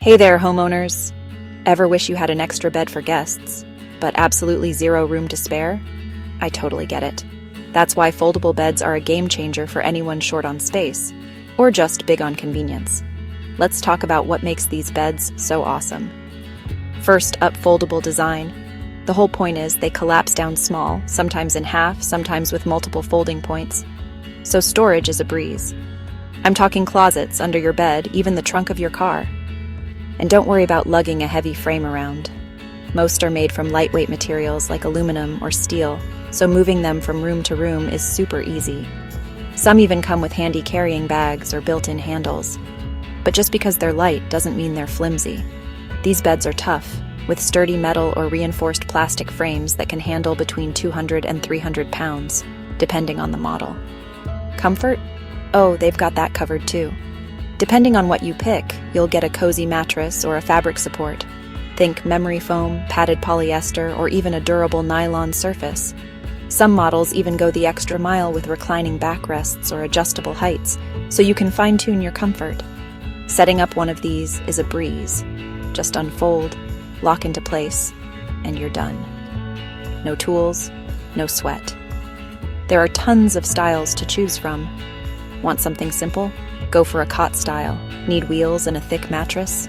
Hey there, homeowners. Ever wish you had an extra bed for guests, but absolutely zero room to spare? I totally get it. That's why foldable beds are a game changer for anyone short on space, or just big on convenience. Let's talk about what makes these beds so awesome. First up, Foldable Design. The whole point is they collapse down small, sometimes in half, sometimes with multiple folding points. So storage is a breeze. I'm talking closets, under your bed, even the trunk of your car. And don't worry about lugging a heavy frame around. Most are made from lightweight materials like aluminum or steel, so moving them from room to room is super easy. Some even come with handy carrying bags or built-in handles. But just because they're light doesn't mean they're flimsy. These beds are tough, with sturdy metal or reinforced plastic frames that can handle between 200 and 300 pounds, depending on the model. Comfort? Oh, they've got that covered too. Depending on what you pick, you'll get a cozy mattress or a fabric support. Think memory foam, padded polyester, or even a durable nylon surface. Some models even go the extra mile with reclining backrests or adjustable heights, so you can fine-tune your comfort. Setting up one of these is a breeze. Just unfold, lock into place, and you're done. No tools, no sweat. There are tons of styles to choose from. Want something simple? Go for a cot style. Need wheels and a thick mattress?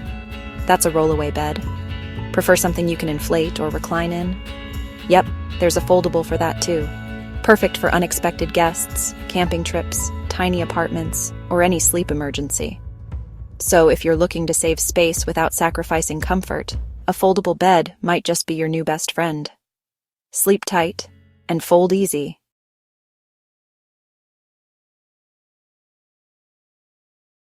That's a rollaway bed. Prefer something you can inflate or recline in? Yep, there's a foldable for that too. Perfect for unexpected guests, camping trips, tiny apartments, or any sleep emergency. So if you're looking to save space without sacrificing comfort, a foldable bed might just be your new best friend. Sleep tight and fold easy.